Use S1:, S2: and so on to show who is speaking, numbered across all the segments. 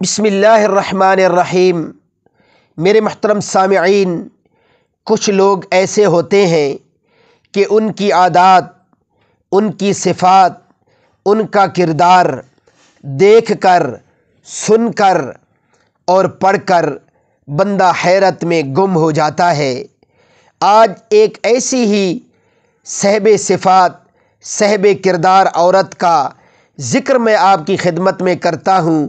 S1: بسم اللہ الرحمن الرحیم۔ میرے محترم سامعین، کچھ لوگ ایسے ہوتے ہیں کہ ان کی عادات، ان کی صفات، ان کا کردار دیکھ کر، سن کر اور پڑھ کر بندہ حیرت میں گم ہو جاتا ہے۔ آج ایک ایسی ہی صاحب صفات، صاحب کردار عورت کا ذکر میں آپ کی خدمت میں کرتا ہوں۔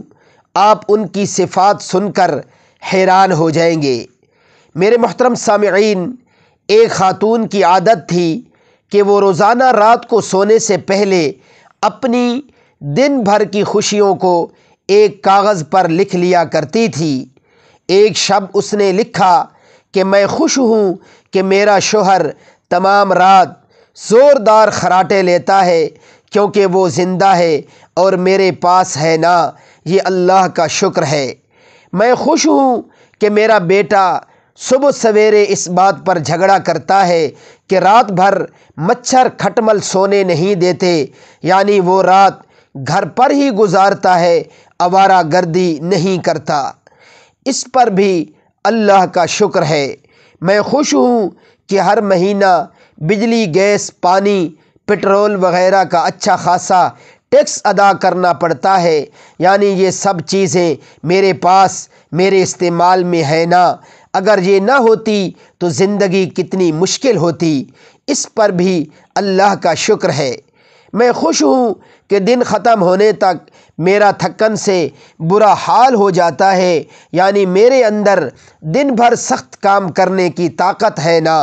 S1: آپ ان کی صفات سن کر حیران ہو جائیں گے۔ میرے محترم سامعین، ایک خاتون کی عادت تھی کہ وہ روزانہ رات کو سونے سے پہلے اپنی دن بھر کی خوشیوں کو ایک کاغذ پر لکھ لیا کرتی تھی۔ ایک شب اس نے لکھا کہ میں خوش ہوں کہ میرا شوہر تمام رات زوردار خراٹے لیتا ہے کیونکہ وہ زندہ ہے اور میرے پاس ہے نا، یہ اللہ کا شکر ہے۔ میں خوش ہوں کہ میرا بیٹا صبح سویرے اس بات پر جھگڑا کرتا ہے کہ رات بھر مچھر کھٹمل سونے نہیں دیتے، یعنی وہ رات گھر پر ہی گزارتا ہے، آوارہ گردی نہیں کرتا۔ اس پر بھی اللہ کا شکر ہے۔ میں خوش ہوں کہ ہر مہینہ بجلی، گیس، پانی، پٹرول وغیرہ کا اچھا خاصا ٹیکس ادا کرنا پڑتا ہے، یعنی یہ سب چیزیں میرے پاس میرے استعمال میں ہے نا، اگر یہ نہ ہوتی تو زندگی کتنی مشکل ہوتی۔ اس پر بھی اللہ کا شکر ہے۔ میں خوش ہوں کہ دن ختم ہونے تک میرا تھکن سے برا حال ہو جاتا ہے، یعنی میرے اندر دن بھر سخت کام کرنے کی طاقت ہے نا،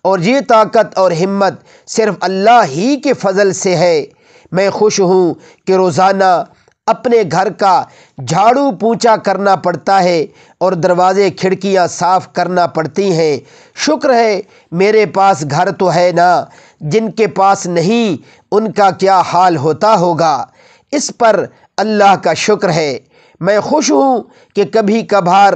S1: اور یہ طاقت اور ہمت صرف اللہ ہی کے فضل سے ہے۔ میں خوش ہوں کہ روزانہ اپنے گھر کا جھاڑو پونچھا کرنا پڑتا ہے اور دروازے کھڑکیاں صاف کرنا پڑتی ہیں۔ شکر ہے میرے پاس گھر تو ہے نا، جن کے پاس نہیں ان کا کیا حال ہوتا ہوگا۔ اس پر اللہ کا شکر ہے۔ میں خوش ہوں کہ کبھی کبھار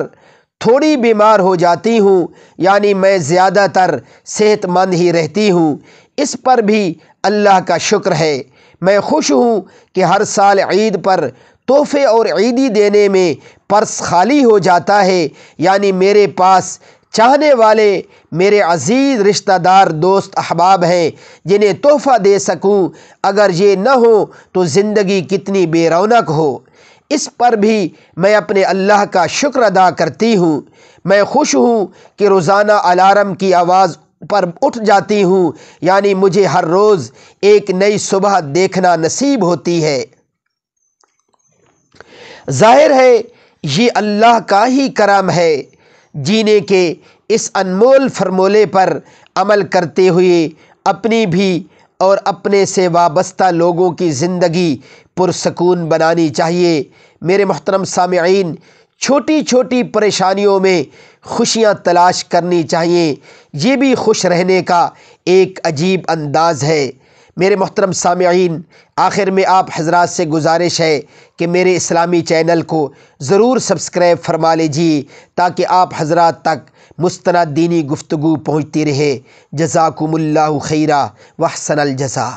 S1: تھوڑی بیمار ہو جاتی ہوں، یعنی میں زیادہ تر صحت مند ہی رہتی ہوں۔ اس پر بھی اللہ کا شکر ہے۔ میں خوش ہوں کہ ہر سال عید پر تحفے اور عیدی دینے میں پرس خالی ہو جاتا ہے، یعنی میرے پاس چاہنے والے میرے عزیز رشتہ دار، دوست، احباب ہیں جنہیں تحفہ دے سکوں۔ اگر یہ نہ ہو تو زندگی کتنی بے رونق ہو۔ اس پر بھی میں اپنے اللہ کا شکر ادا کرتی ہوں۔ میں خوش ہوں کہ روزانہ الارم کی آواز پر اٹھ جاتی ہوں، یعنی مجھے ہر روز ایک نئی صبح دیکھنا نصیب ہوتی ہے۔ ظاہر ہے یہ اللہ کا ہی کرم ہے۔ جینے کے اس انمول فرمولے پر عمل کرتے ہوئے اپنی بھی اور اپنے سے وابستہ لوگوں کی زندگی پرسکون بنانی چاہیے۔ میرے محترم سامعین، چھوٹی چھوٹی پریشانیوں میں خوشیاں تلاش کرنی چاہیے، یہ بھی خوش رہنے کا ایک عجیب انداز ہے۔ میرے محترم سامعین، آخر میں آپ حضرات سے گزارش ہے کہ میرے اسلامی چینل کو ضرور سبسکرائب فرما لیجیے تاکہ آپ حضرات تک مستند دینی گفتگو پہنچتی رہے۔ جزاکم اللہ خیرا واحسن الجزا۔